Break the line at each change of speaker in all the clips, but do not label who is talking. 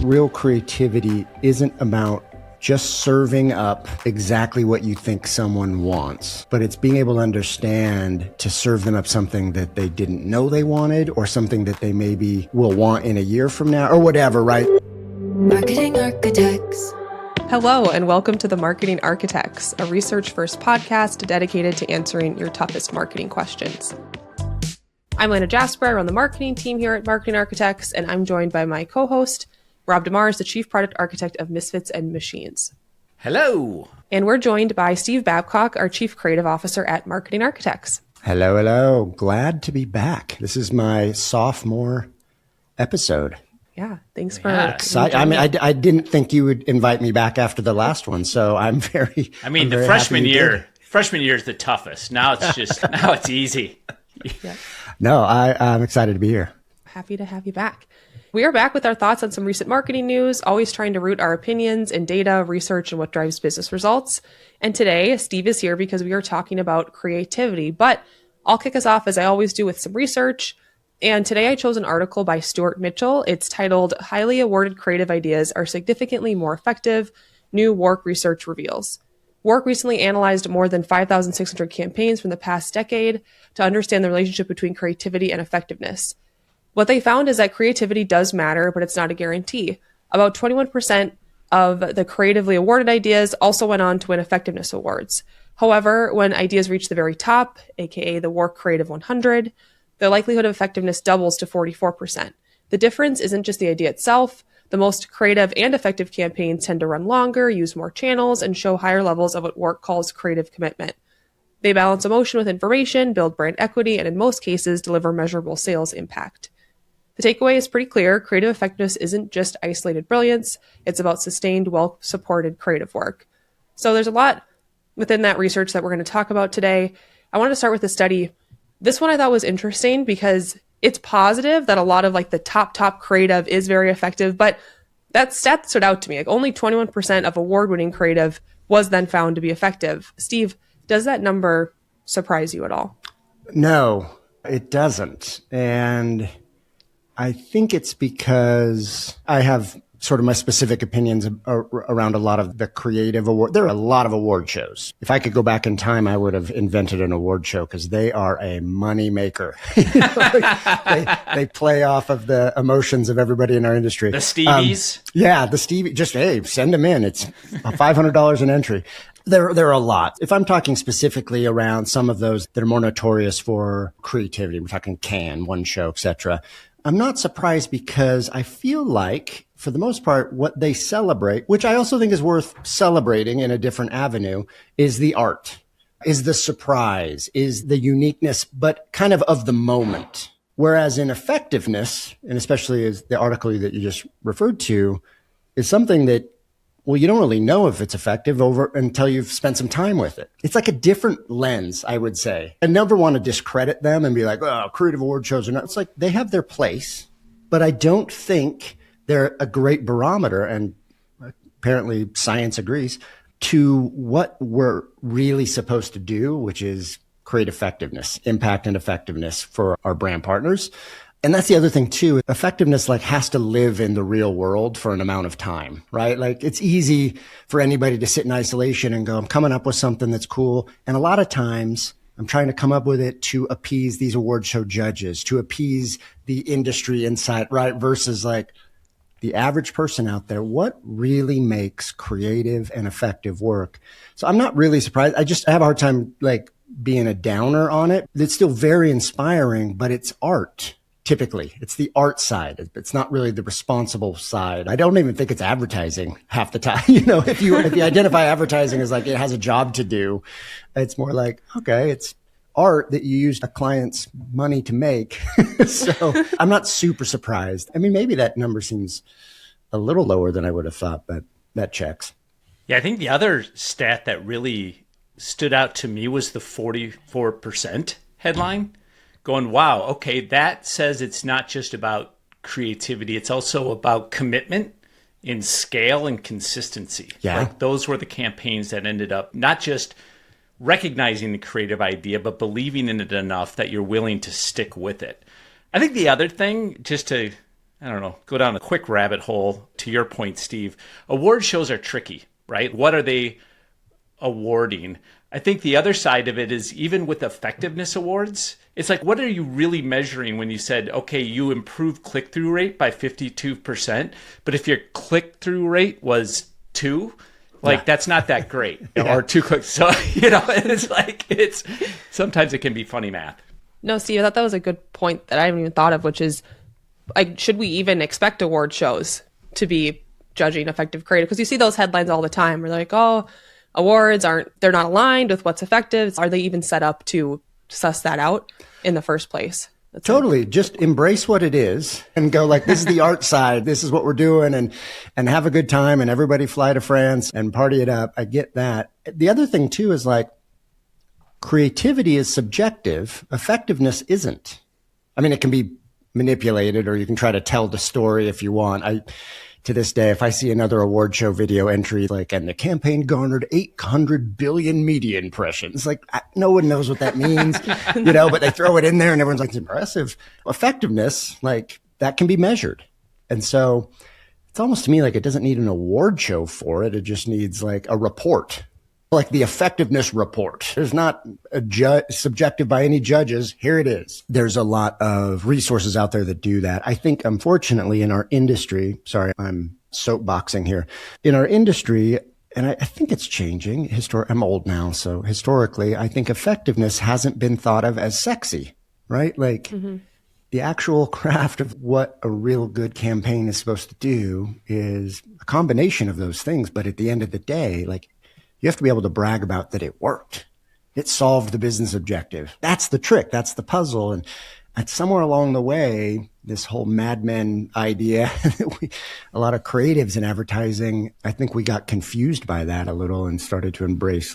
real creativity isn't about just serving up exactly what you think someone wants, but it's being able to understand to serve them up something that they didn't know they wanted, or something that they maybe will want in a year from now, or whatever, right?
Marketing Architects.
Hello, and welcome to the Marketing Architects, a research-first podcast dedicated to answering your toughest marketing questions. I'm Lena Jasper. I run the marketing team here at Marketing Architects, and I'm joined by my co-host, Rob DeMars, the Chief Product Architect of Misfits and Machines.
Hello.
And we're joined by Steve Babcock, our Chief Creative Officer at Marketing Architects.
Hello, hello. Glad to be back. This is my sophomore episode.
Yeah, thanks for
I didn't think you would invite me back after the last one, so I'm very.
The freshman year is the toughest. Now it's easy.
Yeah.
No, I'm excited to be here.
Happy to have you back. We are back with our thoughts on some recent marketing news, always trying to root our opinions in data, research, and what drives business results. And today, Steve is here because we are talking about creativity. But I'll kick us off, as I always do, with some research. And today I chose an article by Stuart Mitchell. It's titled, "Highly Awarded Creative Ideas Are Significantly More Effective, New WARC Research Reveals." WARC recently analyzed more than 5,600 campaigns from the past decade to understand the relationship between creativity and effectiveness. What they found is that creativity does matter, but it's not a guarantee. About 21% of the creatively awarded ideas also went on to win effectiveness awards. However, when ideas reach the very top, aka the WARC Creative 100, the likelihood of effectiveness doubles to 44%. The difference isn't just the idea itself. The most creative and effective campaigns tend to run longer, use more channels, and show higher levels of what WARC calls creative commitment. They balance emotion with information, build brand equity, and in most cases, deliver measurable sales impact. The takeaway is pretty clear. Creative effectiveness isn't just isolated brilliance. It's about sustained, well-supported creative work. So there's a lot within that research that we're going to talk about today. I wanted to start with a study. This one I thought was interesting because it's positive that a lot of the top creative is very effective, but that stat stood out to me. Only 21% of award-winning creative was then found to be effective. Steve, does that number surprise you at all?
No, it doesn't. And I think it's because I have sort of my specific opinions around a lot of the creative award. There are a lot of award shows. If I could go back in time, I would have invented an award show because they are a money maker. They play off of the emotions of everybody in our industry.
The Stevies?
The Stevie. Just, hey, send them in. It's $500 an entry. There are a lot. If I'm talking specifically around some of those that are more notorious for creativity, we're talking Cannes, One Show, etc. I'm not surprised because I feel like, for the most part, what they celebrate, which I also think is worth celebrating in a different avenue, is the art, is the surprise, is the uniqueness, but kind of the moment. Whereas in effectiveness, and especially as the article that you just referred to, is something that, well, you don't really know if it's effective until you've spent some time with it. It's like a different lens, I would say. I never want to discredit them and be like, oh, creative award shows are not. It's like they have their place, but I don't think they're a great barometer, and apparently science agrees, to what we're really supposed to do, which is create effectiveness, impact and effectiveness for our brand partners. And that's the other thing too. Effectiveness has to live in the real world for an amount of time, right? It's easy for anybody to sit in isolation and go, I'm coming up with something that's cool. And a lot of times I'm trying to come up with it to appease these award show judges, to appease the industry insight, right? Versus the average person out there, what really makes creative and effective work? So I'm not really surprised. I have a hard time being a downer on it. It's still very inspiring, but it's art. Typically, it's the art side. It's not really the responsible side. I don't even think it's advertising half the time. If you identify advertising as it has a job to do, it's more okay, it's art that you use a client's money to make. So I'm not super surprised. Maybe that number seems a little lower than I would have thought, but that checks.
Yeah, I think the other stat that really stood out to me was the 44% headline. Going, wow, okay, that says it's not just about creativity. It's also about commitment in scale and consistency.
Yeah.
Those were the campaigns that ended up not just recognizing the creative idea, but believing in it enough that you're willing to stick with it. I think the other thing, just to I don't know, go down a quick rabbit hole to your point, Steve. Award shows are tricky, right? What are they awarding? I think the other side of it is even with effectiveness awards, it's like, what are you really measuring when you said, okay, you improved click-through rate by 52%, but if your click-through rate was 2, that's not that great, or 2 clicks. So, it's sometimes it can be funny math.
No, Steve, I thought that was a good point that I haven't even thought of, which is, should we even expect award shows to be judging effective creative? Because you see those headlines all the time where they're like, oh, awards they're not aligned with what's effective. Are they even set up to suss that out in the first place?
Totally. Just embrace what it is and go like, this is the art side. This is what we're doing, and have a good time, and everybody fly to France and party it up. I get that. The other thing too is like, creativity is subjective. Effectiveness isn't. I mean, it can be manipulated, or you can try to tell the story if you want. To this day, if I see another award show video entry, like, and the campaign garnered 800 billion media impressions, like, no one knows what that means, but they throw it in there and everyone's like, it's impressive. Effectiveness, like, that can be measured. And so it's almost to me like it doesn't need an award show for it. It just needs like a report, like the effectiveness report. There's not a subjective by any judges. Here it is. There's a lot of resources out there that do that. I think, unfortunately, in our industry, sorry, I'm soapboxing here. In our industry, and I think it's changing. I'm old now, so historically, I think effectiveness hasn't been thought of as sexy, right? Like, the actual craft of what a real good campaign is supposed to do is a combination of those things. But at the end of the day, like, you have to be able to brag about that it worked. It solved the business objective. That's the trick. That's the puzzle. And somewhere along the way, this whole Mad Men idea, a lot of creatives in advertising, I think we got confused by that a little and started to embrace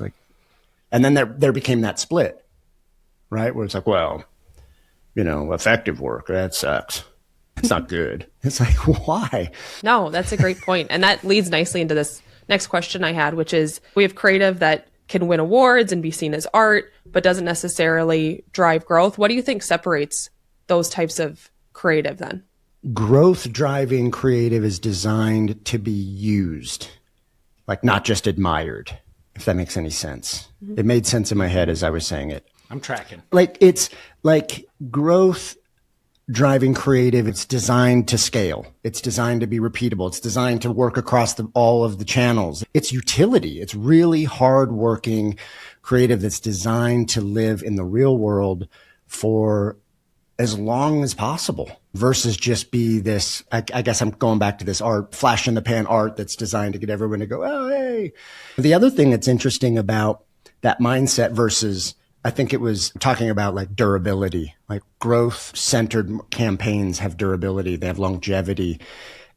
and then there became that split, right? Where it's like, well, effective work, that sucks. It's not good. It's like, why?
No, that's a great point. And that leads nicely into this next question I had, which is, we have creative that can win awards and be seen as art, but doesn't necessarily drive growth. What do you think separates those types of creative then?
Growth driving creative is designed to be used, like not just admired, if that makes any sense. It made sense in my head as I was saying it.
I'm tracking.
Like, it's like growth driving creative. It's designed to scale. It's designed to be repeatable. It's designed to work across all of the channels. It's utility. It's really hardworking creative that's designed to live in the real world for as long as possible versus just be this, I guess I'm going back to this art, flash in the pan art that's designed to get everyone to go, oh, hey. The other thing that's interesting about that mindset versus, I think it was talking about like durability, like growth centered campaigns have durability. They have longevity.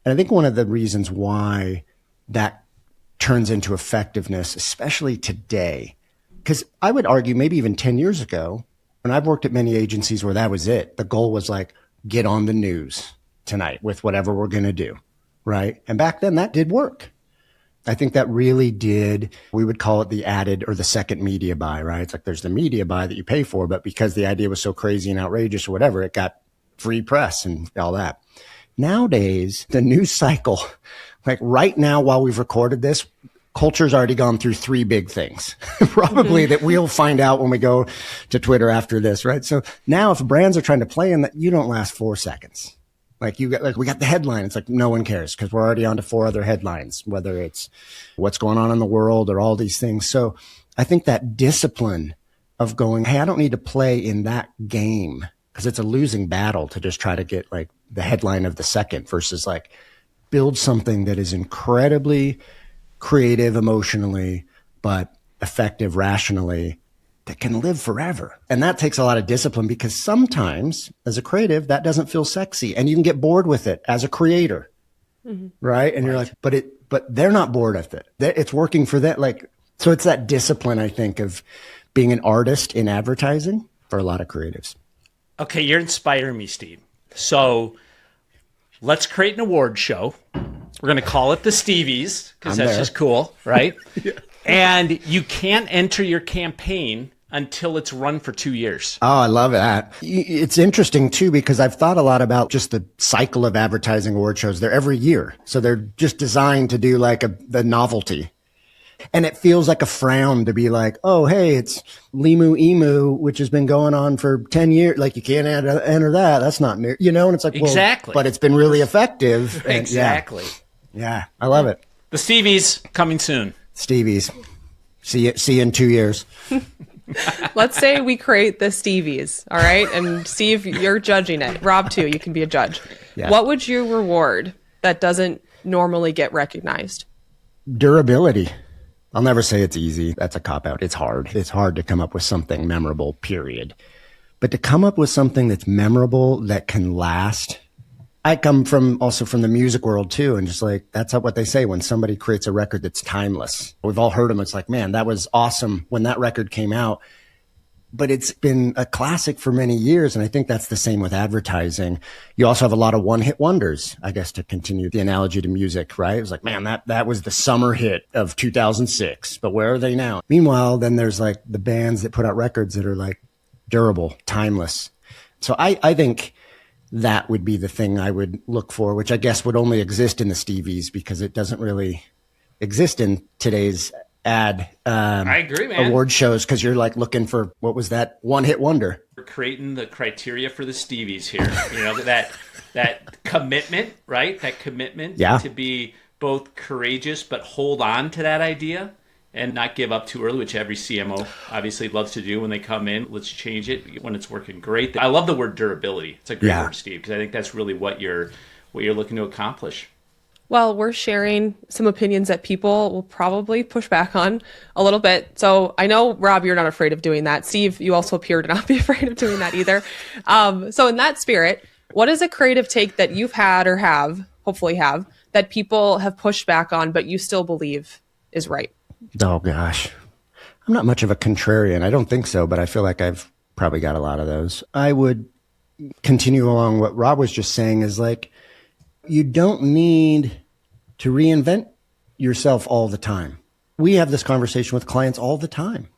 And I think one of the reasons why that turns into effectiveness, especially today, because I would argue maybe even 10 years ago, when I've worked at many agencies where that was it, the goal was like, get on the news tonight with whatever we're going to do. Right. And back then that did work. I think that really did. We would call it the added or the second media buy, right? It's like there's the media buy that you pay for, but because the idea was so crazy and outrageous or whatever, it got free press and all that. Nowadays, the news cycle, like right now while we've recorded this, culture's already gone through 3 big things, probably that we'll find out when we go to Twitter after this, right? So now if brands are trying to play in that, you don't last 4 seconds. Like we got the headline. It's like no one cares because we're already on to 4 other headlines, whether it's what's going on in the world or all these things. So I think that discipline of going, hey, I don't need to play in that game because it's a losing battle to just try to get like the headline of the second versus like build something that is incredibly creative emotionally, but effective rationally, that can live forever. And that takes a lot of discipline because sometimes as a creative, that doesn't feel sexy and you can get bored with it as a creator. Right. And you're like, but they're not bored with it. It's working for that. Like, so it's that discipline, I think, of being an artist in advertising for a lot of creatives.
Okay. You're inspiring me, Steve. So let's create an award show. We're going to call it the Stevies because that's just cool. Right. Yeah. And you can't enter your campaign until it's run for 2 years.
Oh, I love that. It's interesting too, because I've thought a lot about just the cycle of advertising award shows. They're every year. So they're just designed to do like the novelty. And it feels like a frown to be like, oh, hey, it's Limu Emu, which has been going on for 10 years. Like, you can't enter that. That's not new, and it's like,
exactly.
Well, but it's been really effective. And
exactly.
Yeah, I love it.
The Stevies coming soon.
Stevies. See you in 2 years.
Let's say we create the Stevies, all right? And Steve, you're judging it. Rob, too, you can be a judge. Yeah. What would you reward that doesn't normally get recognized?
Durability. I'll never say it's easy. That's a cop-out. It's hard. It's hard to come up with something memorable, period. But to come up with something that's memorable, that can last. I come also from the music world too. And just like, that's what they say when somebody creates a record that's timeless. We've all heard them. It's like, man, that was awesome when that record came out. But it's been a classic for many years. And I think that's the same with advertising. You also have a lot of one-hit wonders, I guess, to continue the analogy to music, right? It was like, man, that was the summer hit of 2006, but where are they now? Meanwhile, then there's like the bands that put out records that are like durable, timeless. So I think that would be the thing I would look for, which I guess would only exist in the Stevies because it doesn't really exist in today's
I agree, man.
award shows, because you're like looking for, what was that one-hit wonder?
We're creating the criteria for the Stevies here. That commitment, right? That commitment to be both courageous but hold on to that idea and not give up too early, which every CMO obviously loves to do when they come in. Let's change it when it's working great. I love the word durability. It's a great word, Steve, because I think that's really what you're looking to accomplish.
Well, we're sharing some opinions that people will probably push back on a little bit. So I know, Rob, you're not afraid of doing that. Steve, you also appear to not be afraid of doing that either. So in that spirit, what is a creative take that you've had or hopefully have, that people have pushed back on, but you still believe is right?
Oh, gosh. I'm not much of a contrarian. I don't think so, but I feel like I've probably got a lot of those. I would continue along what Rob was just saying, is like, you don't need to reinvent yourself all the time. We have this conversation with clients all the time,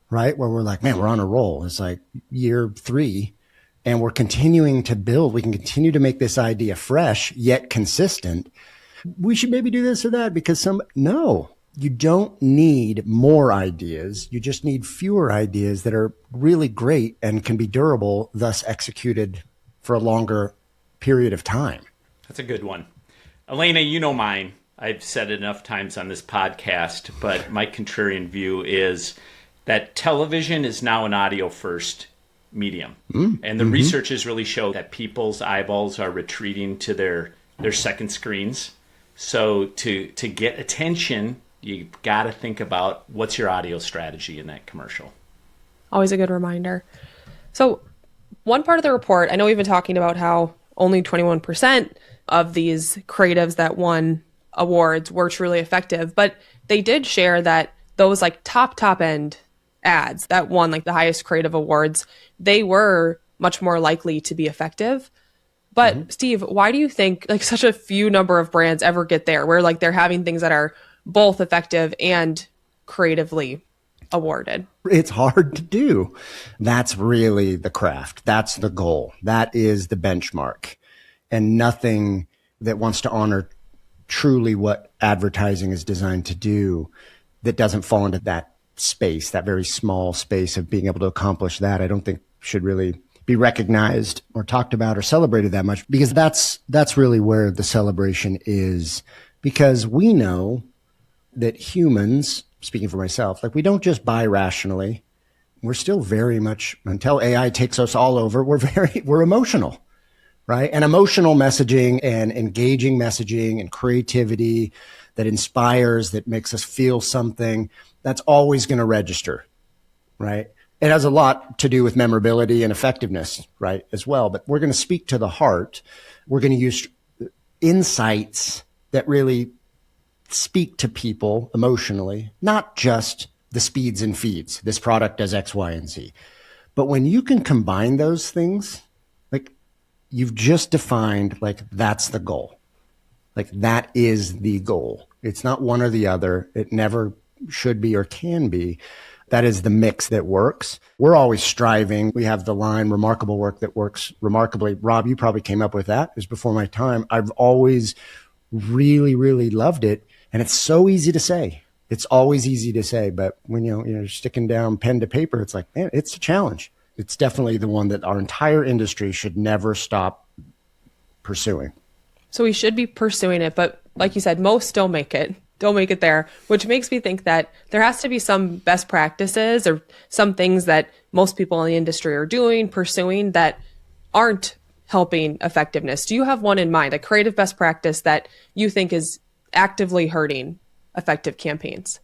right? Where we're like, man, we're on a roll. It's like year 3 and we're continuing to build. We can continue to make this idea fresh, yet consistent. We should maybe do this or that because no, you don't need more ideas. You just need fewer ideas that are really great and can be durable, thus executed for a longer period of time.
That's a good one. Elena, you know mine. I've said it enough times on this podcast, but my contrarian view is that television is now an audio-first medium. And the researchers really show that people's eyeballs are retreating to their second screens. So to get attention, you got to think about what's your audio strategy in that commercial.
Always a good reminder. So one part of the report, I know we've been talking about how only 21% of these creatives that won awards were truly effective, but they did share that those like top end ads that won like the highest creative awards, they were much more likely to be effective. But Steve, why do you think like such a few number of brands ever get there where like they're having things that are both effective and creatively awarded?
It's hard to do. That's really the craft. That's the goal. That is the benchmark. And nothing that wants to honor truly what advertising is designed to do that doesn't fall into that space, that very small space of being able to accomplish that, I don't think should really be recognized or talked about or celebrated that much, because that's really where the celebration is. Because we know that humans, speaking for myself, like we don't just buy rationally. We're still very much, until AI takes us all over, we're emotional. Right? And emotional messaging and engaging messaging and creativity that inspires, that makes us feel something, that's always going to register, right? It has a lot to do with memorability and effectiveness, right, as well. But we're going to speak to the heart. We're going to use insights that really speak to people emotionally, not just the speeds and feeds. This product does X, Y, and Z. But when you can combine those things, like, you've just defined, like, that's the goal. Like, that is the goal. It's not one or the other. It never should be or can be. that is the mix that works. We're always striving. We have the line, remarkable work that works remarkably. Rob, you probably came up with that. It was before my time. I've always really, really loved it. And it's so easy to say. It's always easy to say. But when you're sticking down pen to paper, it's like, man, it's a challenge. It's definitely the one that our entire industry should never stop pursuing.
So we should be pursuing it. But like you said, most don't make it. Don't make it there, which makes me think that there has to be some best practices or some things that most people in the industry are doing, pursuing that aren't helping effectiveness. Do you have one in mind, a creative best practice that you think is actively hurting effective campaigns?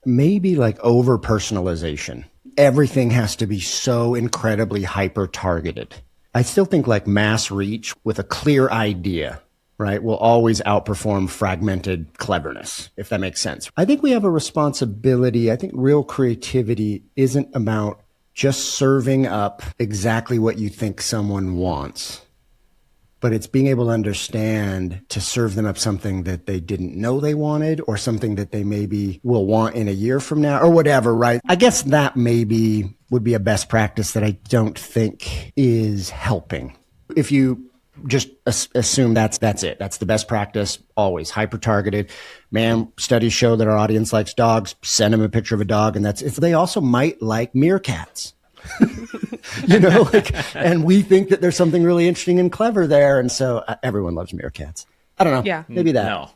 Maybe like over-personalization. Everything has to be so incredibly hyper-targeted. I still think like mass reach with a clear idea, right, will always outperform fragmented cleverness, if that makes sense. I think we have a responsibility. I think real creativity isn't about just serving up exactly what you think someone wants, but it's being able to understand to serve them up something that they didn't know they wanted or something that they maybe will want in a year from now or whatever, right? I guess that maybe would be a best practice that I don't think is helping. If you just assume that's it. That's the best practice, always hyper-targeted. Man, studies show that our audience likes dogs. Send them a picture of a dog, and that's it. They also might like meerkats. And we think that there's something really interesting and clever there, and so everyone loves meerkats. I don't know.
Yeah.
Maybe that.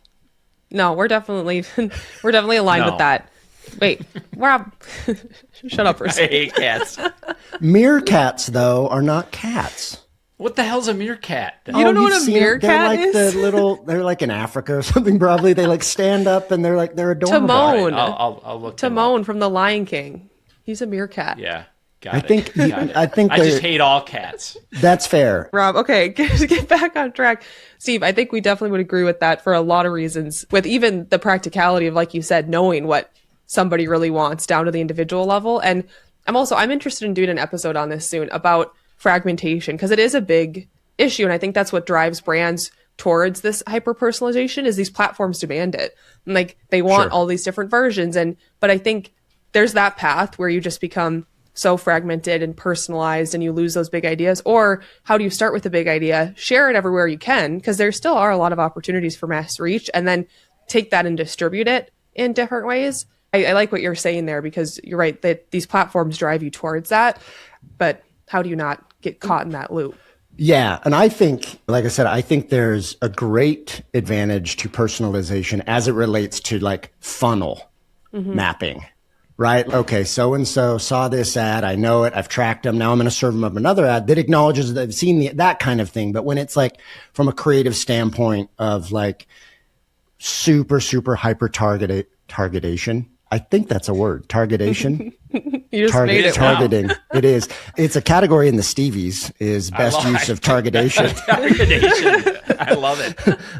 No, we're definitely aligned with that. Wait, Rob, shut up for a
I
second.
hate cats.
Meerkats, though, are not cats.
What the hell's a meerkat?
You don't know
you've
what a
seen it?
meerkat is?
They're like in Africa or something probably. They like stand up and they're adorable.
Timon.
I'll look them
Timon
up.
from The Lion King. He's a meerkat.
Yeah, got
I
it.
think
Got it.
I think
I just hate all cats.
that's fair.
Rob, okay, get back on track. Steve, I think we definitely would agree with that for a lot of reasons, with even the practicality of, like you said, knowing what somebody really wants down to the individual level. And I'm interested in doing an episode on this soon about fragmentation, because it is a big issue. And I think that's what drives brands towards this hyper-personalization is these platforms demand it. And like they want all these different versions. But I think there's that path where you just become so fragmented and personalized and you lose those big ideas. Or how do you start with a big idea, share it everywhere you can, because there still are a lot of opportunities for mass reach, and then take that and distribute it in different ways. I like what you're saying there, because you're right that these platforms drive you towards that. But how do you not get caught in that loop?
Yeah. And I think, like I said, I think there's a great advantage to personalization as it relates to like funnel mapping, right? Okay. So-and-so saw this ad. I know it. I've tracked them. Now I'm going to serve them up another ad that acknowledges that they've seen that kind of thing. But when it's like from a creative standpoint of like super, super hyper targetation, I think that's a word. Targetation.
You just made it.
Targeting. It is. It's a category in the Stevies is best use of targetation.
Targetation. I love it.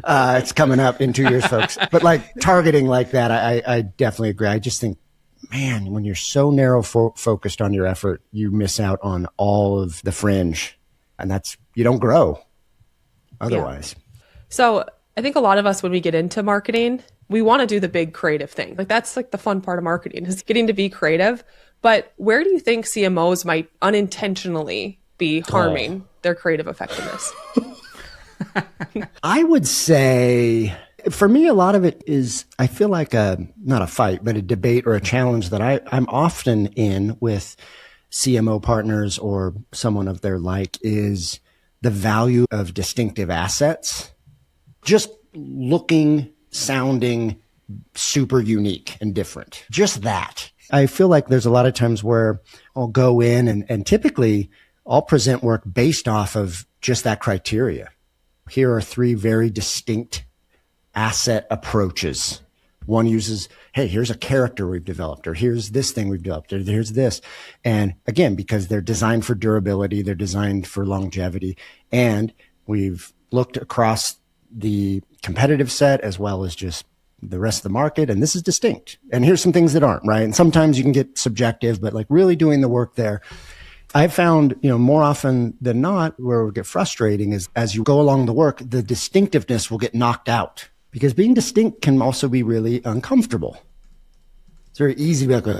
It's coming up in 2 years, folks. But like targeting like that, I definitely agree. I just think, man, when you're so narrow focused on your effort, you miss out on all of the fringe, and you don't grow otherwise.
Yeah. So I think a lot of us, when we get into marketing, we want to do the big creative thing. Like that's like the fun part of marketing is getting to be creative. But where do you think CMOs might unintentionally be harming their creative effectiveness?
I would say for me, a lot of it is, I feel like not a fight, but a debate or a challenge that I'm often in with CMO partners or someone of their like is the value of distinctive assets. Just looking, sounding super unique and different. Just that. I feel like there's a lot of times where I'll go in and typically I'll present work based off of just that criteria. Here are 3 very distinct asset approaches. One uses, hey, here's a character we've developed, or here's this thing we've developed, or here's this. And again, because they're designed for durability, they're designed for longevity. And we've looked across the competitive set as well as just the rest of the market. And this is distinct. And here's some things that aren't, right? And sometimes you can get subjective, but like really doing the work there. I've found, more often than not, where it would get frustrating is as you go along the work, the distinctiveness will get knocked out because being distinct can also be really uncomfortable. It's very easy to be like,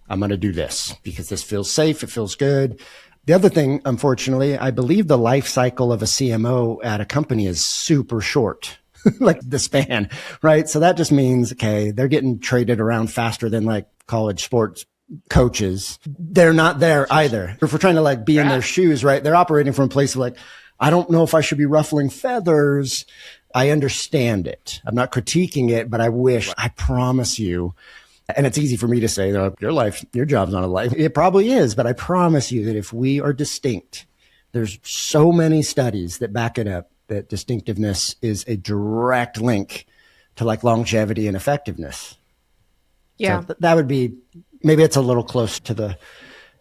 I'm going to do this because this feels safe. It feels good. The other thing, unfortunately, I believe the life cycle of a CMO at a company is super short, like the span, right? So that just means, okay, they're getting traded around faster than like college sports coaches. They're not there either. If we're trying to like be in their shoes, right? They're operating from a place of like, I don't know if I should be ruffling feathers. I understand it. I'm not critiquing it, but I promise you. And it's easy for me to say, your job's not a life. It probably is, but I promise you that if we are distinct, there's so many studies that back it up that distinctiveness is a direct link to like longevity and effectiveness.
Yeah.
So that would be, maybe it's a little close to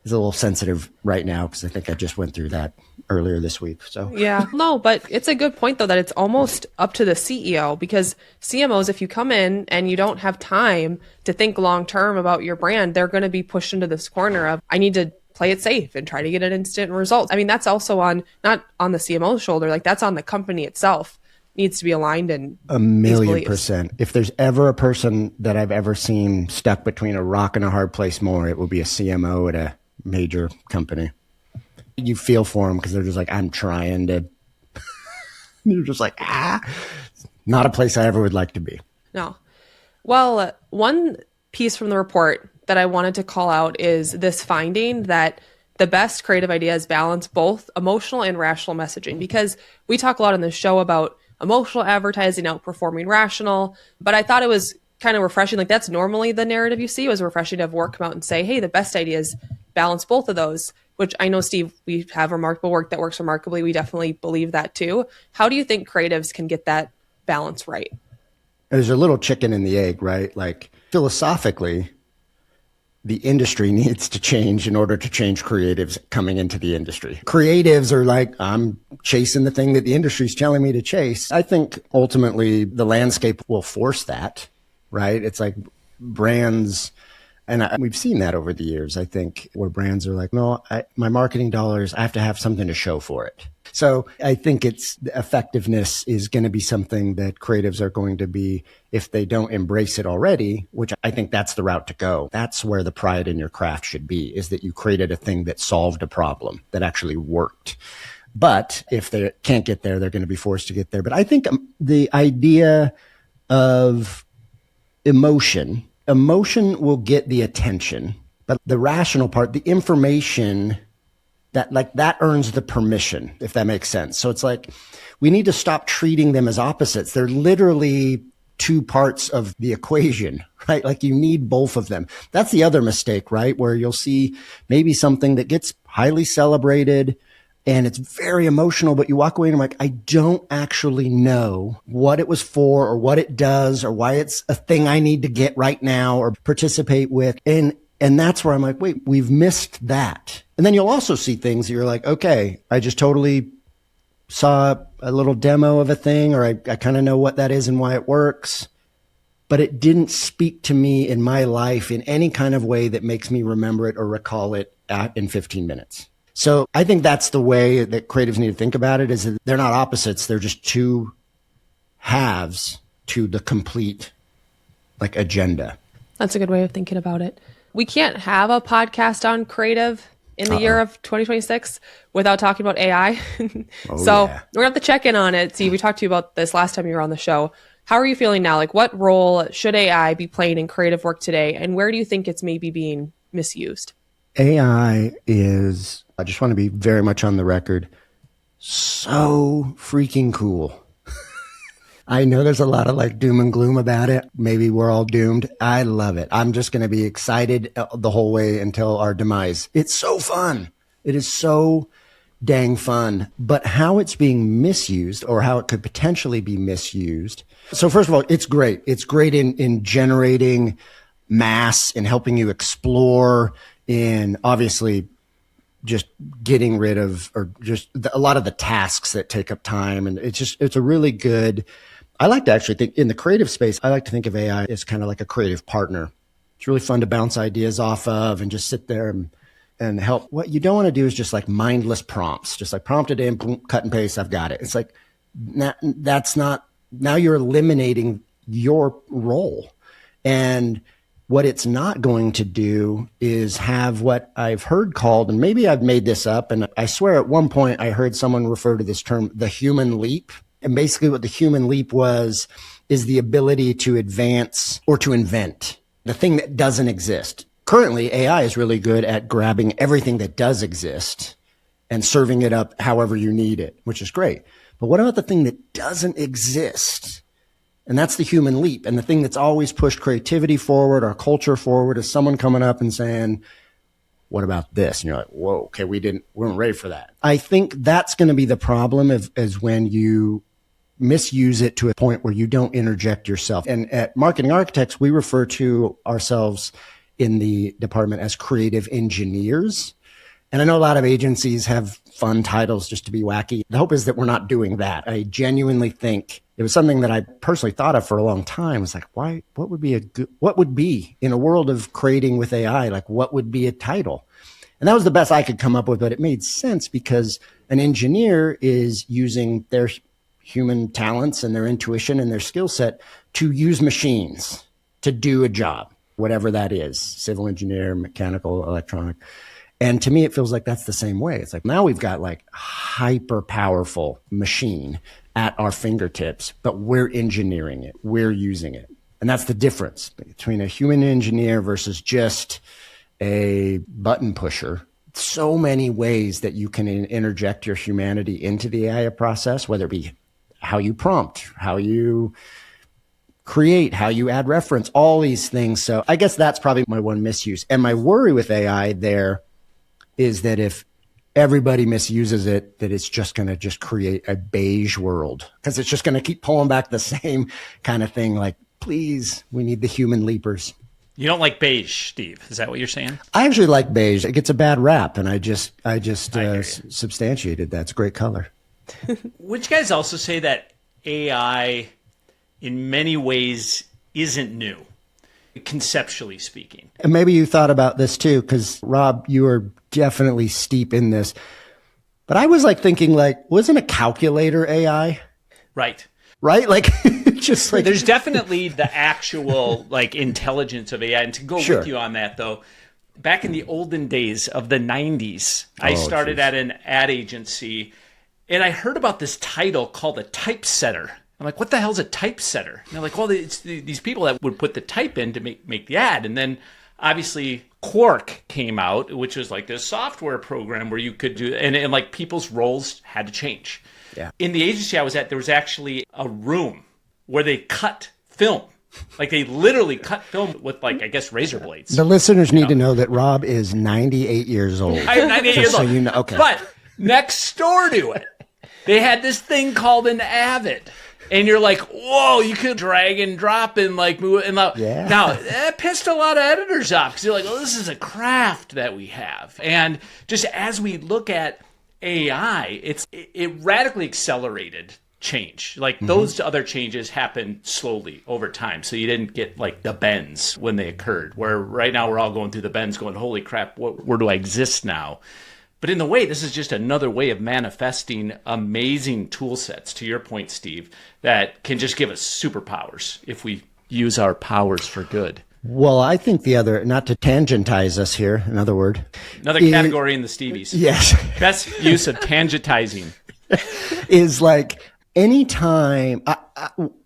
it's a little sensitive right now because I think I just went through that earlier this week. So
yeah, no, but it's a good point though that it's almost up to the CEO, because CMOs, if you come in and you don't have time to think long term about your brand, they're going to be pushed into this corner of, I need to play it safe and try to get an instant result. I mean, that's also not on the CMO's shoulder, like that's on the company itself. Needs to be aligned in
1,000,000%. If there's ever a person that I've ever seen stuck between a rock and a hard place more, it will be a CMO at a major company. You feel for them because they're just like, I'm trying to. You're just like, not a place I ever would like to be.
No. Well, one piece from the report that I wanted to call out is this finding that the best creative ideas balance both emotional and rational messaging, because we talk a lot on the show about emotional advertising outperforming rational, but I thought it was kind of refreshing. Like that's normally the narrative you see. It was refreshing to have work come out and say, hey, the best ideas balance both of those, which I know, Steve, we have remarkable work that works remarkably. We definitely believe that too. How do you think creatives can get that balance right?
There's a little chicken and the egg, right? Like philosophically, the industry needs to change in order to change creatives coming into the industry. Creatives are like, I'm chasing the thing that the industry's telling me to chase. I think ultimately the landscape will force that, right? It's like brands, and we've seen that over the years, I think, where brands are like, no, my marketing dollars, I have to have something to show for it. So I think effectiveness is going to be something that creatives are going to be, if they don't embrace it already, which I think that's the route to go. That's where the pride in your craft should be, is that you created a thing that solved a problem, that actually worked. But if they can't get there, they're going to be forced to get there. But I think the idea of emotion will get the attention, but the rational part, the information, that earns the permission, if that makes sense. So it's like, we need to stop treating them as opposites. They're literally two parts of the equation, right? Like you need both of them. That's the other mistake, right? Where you'll see maybe something that gets highly celebrated and it's very emotional, but you walk away and I'm like, I don't actually know what it was for or what it does or why it's a thing I need to get right now or participate with. And that's where I'm like, wait, we've missed that. And then you'll also see things that you're like, okay, I just totally saw a little demo of a thing, or I kind of know what that is and why it works, but it didn't speak to me in my life in any kind of way that makes me remember it or recall it in 15 minutes. So I think that's the way that creatives need to think about it, is that they're not opposites. They're just two halves to the complete like agenda.
That's a good way of thinking about it. We can't have a podcast on creative in the year of 2026 without talking about AI. So we're going to have to check in on it. See, we talked to you about this last time you were on the show. How are you feeling now? Like, what role should AI be playing in creative work today? And where do you think it's maybe being misused?
AI is, I just want to be very much on the record, so freaking cool. I know there's a lot of like doom and gloom about it. Maybe we're all doomed. I love it. I'm just going to be excited the whole way until our demise. It's so fun. It is so dang fun. But how it's being misused, or how it could potentially be misused. So first of all, it's great. It's great in generating mass and helping you explore, in obviously just getting rid of, or just a lot of the tasks that take up time. And it's a really good, I like to actually think in the creative space, I like to think of AI as kind of like a creative partner. It's really fun to bounce ideas off of and just sit there and help. What you don't want to do is just like mindless prompts, just like prompt it in, boom, cut and paste, I've got it. It's like, that's not, now you're eliminating your role. And What it's not going to do is have what I've heard called, and maybe I've made this up, and I swear at one point I heard someone refer to this term, the human leap. And basically what the human leap is the ability to advance or to invent the thing that doesn't exist. Currently, AI is really good at grabbing everything that does exist and serving it up however you need it, which is great. But what about the thing that doesn't exist? And that's the human leap. And the thing that's always pushed creativity forward, our culture forward, is someone coming up and saying, what about this? And you're like, whoa, okay, we weren't ready for that. I think that's going to be the problem is when you misuse it to a point where you don't interject yourself. And at Marketing Architects, we refer to ourselves in the department as creative engineers. And I know a lot of agencies have fun titles just to be wacky. The hope is that we're not doing that. I genuinely think it was something that I personally thought of for a long time. It's like, what would be in a world of creating with AI? Like, what would be a title? And that was the best I could come up with, but it made sense because an engineer is using their human talents and their intuition and their skill set to use machines to do a job, whatever that is, civil engineer, mechanical, electronic. And to me, it feels like that's the same way. It's like now we've got like hyper powerful machine at our fingertips, but we're engineering it. We're using it. And that's the difference between a human engineer versus just a button pusher. So many ways that you can interject your humanity into the AI process, whether it be how you prompt, how you create, how you add reference, all these things. So I guess that's probably my one misuse. And my worry with AI there is that if everybody misuses it, that it's just going to just create a beige world because it's just going to keep pulling back the same kind of thing. Like, please, we need the human leapers.
You don't like beige, Steve. Is that what you're saying?
I actually like beige. It gets a bad rap, and I just substantiated that. It's a great color.
Would you guys also say that AI in many ways isn't new, conceptually speaking?
And maybe you thought about this too, because Rob, you are definitely steep in this. But I was like thinking, like, wasn't a calculator AI?
Right.
Right? Like, just like
there's definitely the actual like intelligence of AI. And to go with you on that, though, back in the olden days of the 90s, I started at an ad agency, and I heard about this title called a typesetter. I'm like, what the hell's a typesetter? And they're like, well, it's these people that would put the type in to make the ad. And then obviously Quark came out, which was like this software program where you could do, and like people's roles had to change.
Yeah.
In the agency I was at, there was actually a room where they cut film. Like they literally cut film with like, I guess, razor blades.
The listeners need to know that Rob is 98 years old.
I am 98 years old.
So you know, okay.
But next door to it, they had this thing called an Avid. And you're like, whoa, you could drag and drop and like move it. And
yeah.
Now, that pissed a lot of editors off because they're like, oh, this is a craft that we have. And just as we look at AI, it radically accelerated change. Like those other changes happened slowly over time. So you didn't get like the bends when they occurred, where right now we're all going through the bends going, holy crap, where do I exist now? But in the way, this is just another way of manifesting amazing tool sets, to your point, Steve, that can just give us superpowers if we use our powers for good.
Well, I think the other, not to tangentize us here, another word.
Another category in the Stevies.
Yes.
Best use of tangentizing.
Is like anytime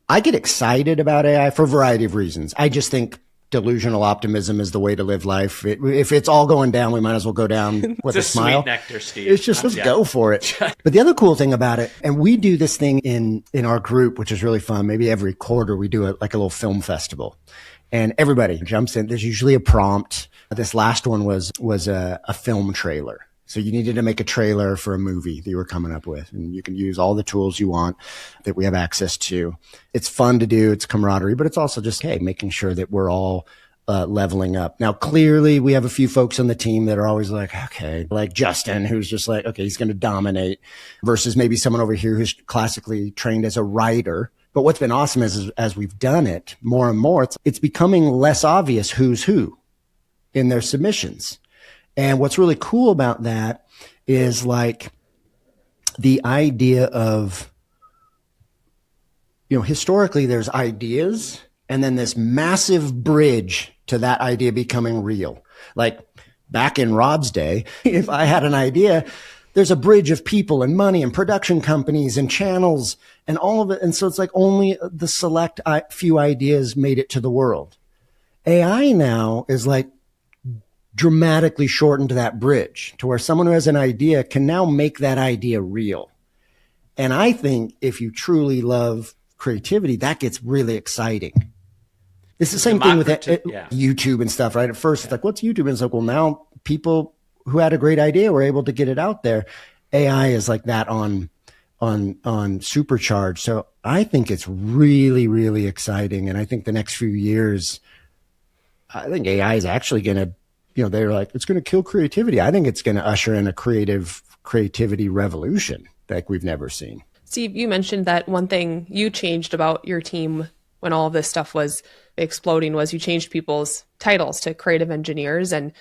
I get excited about AI for a variety of reasons. I just think delusional optimism is the way to live life. If it's all going down, we might as well go down with a smile.
Sweet nectar, Steve.
It's just, let's go for it. But the other cool thing about it, and we do this thing in our group, which is really fun. Maybe every quarter we do like a little film festival, and everybody jumps in. There's usually a prompt. This last one was a film trailer. So you needed to make a trailer for a movie that you were coming up with, and you can use all the tools you want that we have access to. It's fun to do. It's camaraderie, but it's also just, hey, making sure that we're all leveling up. Now, clearly we have a few folks on the team that are always like, okay, like Justin, who's just like, okay, he's going to dominate, versus maybe someone over here who's classically trained as a writer. But what's been awesome is as we've done it more and more, it's becoming less obvious who's who in their submissions. And what's really cool about that is like the idea of, historically there's ideas and then this massive bridge to that idea becoming real. Like back in Rob's day, if I had an idea, there's a bridge of people and money and production companies and channels and all of it. And so it's like only the select few ideas made it to the world. AI now is like dramatically shortened that bridge to where someone who has an idea can now make that idea real. And I think if you truly love creativity, that gets really exciting. It's the same thing with YouTube and stuff, right? At first, it's like, what's YouTube? And it's like, well, now people who had a great idea were able to get it out there. AI is like that on supercharge. So I think it's really, really exciting. And I think the next few years, I think AI is actually going to, they're like, it's going to kill creativity. I think it's going to usher in a creativity revolution like we've never seen.
Steve, you mentioned that one thing you changed about your team when all of this stuff was exploding was you changed people's titles to creative engineers. And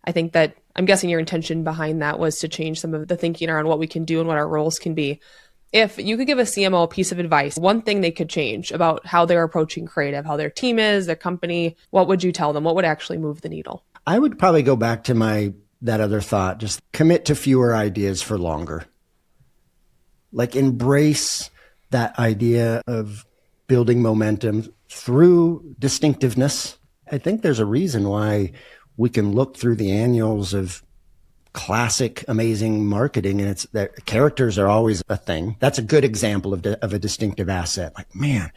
I think that I'm guessing your intention behind that was to change some of the thinking around what we can do and what our roles can be. If you could give a CMO a piece of advice, one thing they could change about how they're approaching creative, how their team is, their company, what would you tell them? What would actually move the needle?
I would probably go back to that other thought, just commit to fewer ideas for longer. Like embrace that idea of building momentum through distinctiveness. I think there's a reason why we can look through the annuals of classic, amazing marketing, and it's that characters are always a thing. That's a good example of a distinctive asset. Like, man,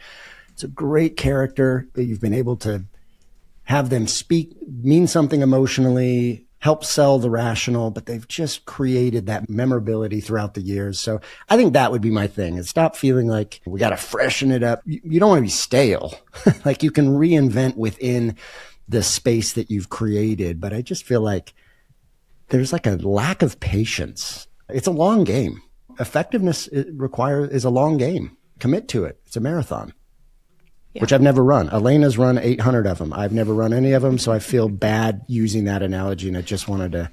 it's a great character. You've been able to have them mean something emotionally, help sell the rational, but they've just created that memorability throughout the years. So I think that would be my thing, is stop feeling like we got to freshen it up. You don't want to be stale. Like you can reinvent within the space that you've created. But I just feel like there's like a lack of patience. It's a long game. Effectiveness is a long game. Commit to it. It's a marathon. Yeah. Which I've never run. Elena's run 800 of them. I've never run any of them, so I feel bad using that analogy, and I just wanted to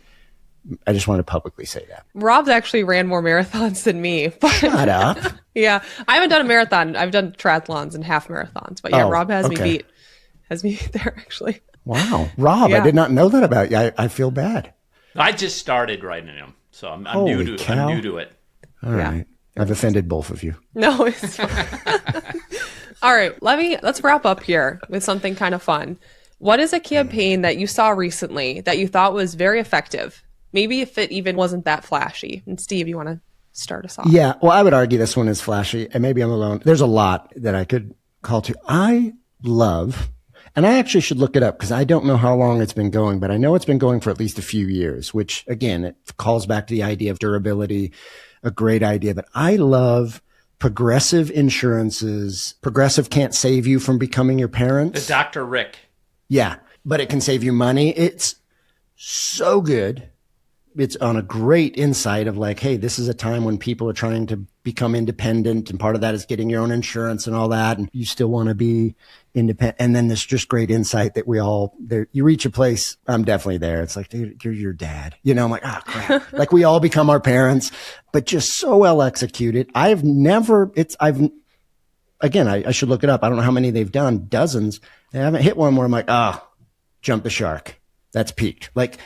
publicly say that.
Rob's actually ran more marathons than me. But
shut up.
Yeah, I haven't done a marathon. I've done triathlons and half marathons, but yeah, Rob has me beat there actually.
Wow, Rob, yeah. I did not know that about you. I feel bad.
I just started writing them, so I'm new to it.
All right, I've offended both of you.
No, it's fine. All right, let's wrap up here with something kind of fun. What is a campaign that you saw recently that you thought was very effective? Maybe if it even wasn't that flashy. And Steve, you want to start us off?
Yeah, well, I would argue this one is flashy, and maybe I'm alone. There's a lot that I could call to. I love, and I actually should look it up because I don't know how long it's been going, but I know it's been going for at least a few years, which again, it calls back to the idea of durability, a great idea. But I love Progressive insurances. Progressive can't save you from becoming your parents.
The Dr. Rick.
Yeah, but it can save you money. It's so good. It's on a great insight of like, hey, this is a time when people are trying to become independent, and part of that is getting your own insurance and all that, and you still want to be independent. And then there's just great insight that you reach a place, I'm definitely there. It's like, dude, you're your dad. I'm like, oh crap. Like we all become our parents, but just so well executed. I should look it up. I don't know how many they've done, dozens. I haven't hit one where I'm like, jump the shark. That's peaked. Like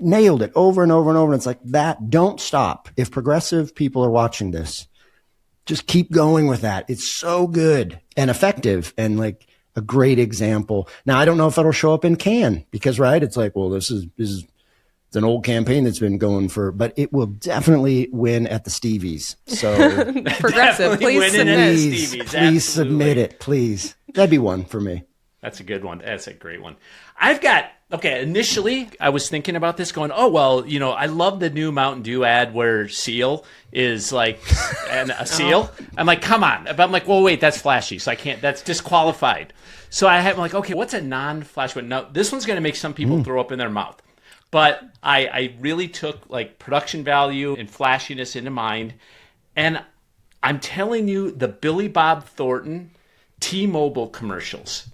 nailed it over and over and over. And it's like that. Don't stop. If Progressive people are watching this, just keep going with that. It's so good and effective and like a great example. Now, I don't know if it'll show up in Cannes because, right, it's like, well, this is it's an old campaign that's been going but it will definitely win at the Stevies. So
Progressive,
please submit it, please. That'd be one for me.
That's a good one. That's a great one. Initially I was thinking about this going, I love the new Mountain Dew ad where Seal is like a seal. I'm like, come on. But I'm like, well, wait, that's flashy. So I can't, that's disqualified. So I'm like, okay, what's a non-flash one? No, this one's going to make some people throw up in their mouth. But I really took like production value and flashiness into mind. And I'm telling you, the Billy Bob Thornton T-Mobile commercials,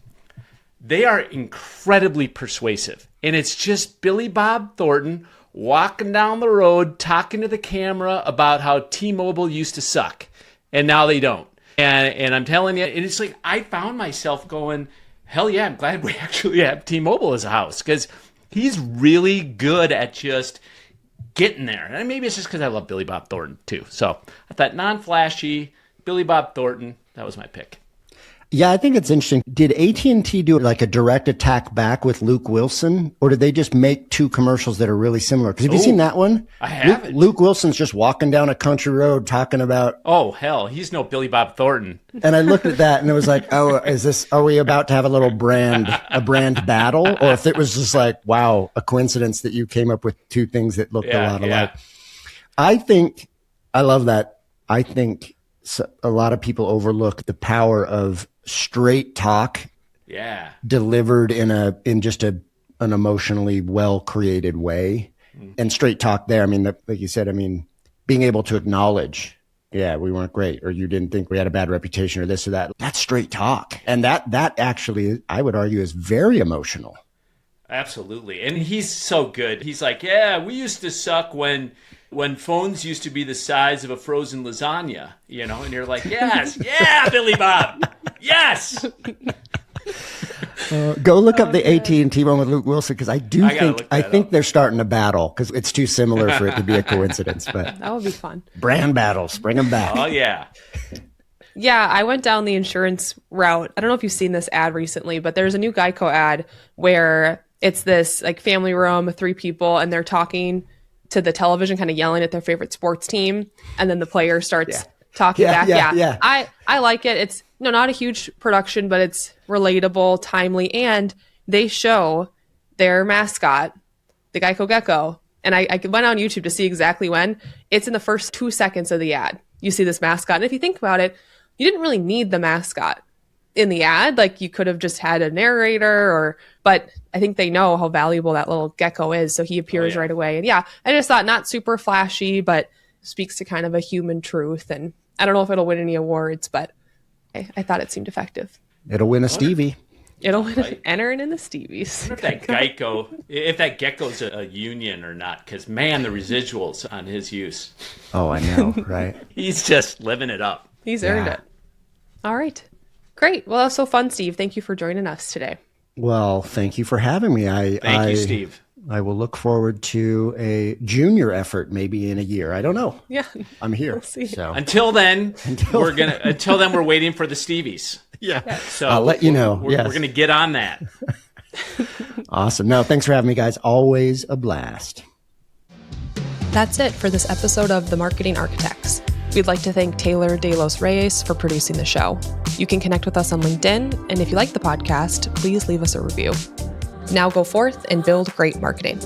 they are incredibly persuasive. And it's just Billy Bob Thornton walking down the road, talking to the camera about how T-Mobile used to suck. And now they don't. And I'm telling you, it's like I found myself going, hell yeah, I'm glad we actually have T-Mobile as a house, because he's really good at just getting there. And maybe it's just because I love Billy Bob Thornton too. So I thought non-flashy, Billy Bob Thornton, that was my pick.
Yeah, I think it's interesting. Did AT&T do like a direct attack back with Luke Wilson, or did they just make two commercials that are really similar? Because have you seen that one?
I haven't.
Luke Wilson's just walking down a country road talking about...
Oh, hell, he's no Billy Bob Thornton.
And I looked at that and it was like, oh, are we about to have a little brand battle? Or if it was just like, wow, a coincidence that you came up with two things that looked a lot alike. I love that. I think a lot of people overlook the power of straight talk, delivered in just an emotionally well created way. And straight talk there, I mean, like you said, I mean, being able to acknowledge, yeah, we weren't great, or you didn't think we had a bad reputation, or this or that. That's straight talk, and that actually, I would argue, is very emotional.
Absolutely, and he's so good. He's like, yeah, we used to suck when phones used to be the size of a frozen lasagna, you know, and you're like, yes, yeah, Billy Bob, yes.
Go look up the AT&T one with Luke Wilson, because I think they're starting a battle, because it's too similar for it to be a coincidence. But
that would be fun.
Brand battles, bring them back.
Oh yeah.
Yeah, I went down the insurance route. I don't know if you've seen this ad recently, but there's a new Geico ad where it's this like family room, 3 people, and they're talking to the television, kind of yelling at their favorite sports team, and then the player starts talking back. Yeah. I like it. It's not a huge production, but it's relatable, timely, and they show their mascot, the Geico Gecko. And I went on YouTube to see exactly when. It's in the first 2 seconds of the ad. You see this mascot. And if you think about it, you didn't really need the mascot in the ad. Like, you could have just had a narrator, but I think they know how valuable that little gecko is. So he appears right away. And I just thought not super flashy, but speaks to kind of a human truth. And I don't know if it'll win any awards, but I thought it seemed effective.
It'll win a Stevie.
It'll win entering in the Stevies.
If that gecko's a union or not, because man, the residuals on his use.
Oh, I know, right?
He's just living it up.
He's earned it. All right. Great. Well, that was so fun, Steve. Thank you for joining us today.
Well, thank you for having me.
Thank you, Steve.
I will look forward to a junior effort maybe in a year. I don't know.
Yeah.
I'm here.
We'll see.
So.
Until then, we're waiting for the Stevies.
Yeah.
So
I'll let you know.
We're going to get on that.
Awesome. No, thanks for having me, guys. Always a blast.
That's it for this episode of The Marketing Architects. We'd like to thank Taylor De Los Reyes for producing the show. You can connect with us on LinkedIn, and if you like the podcast, please leave us a review. Now go forth and build great marketing.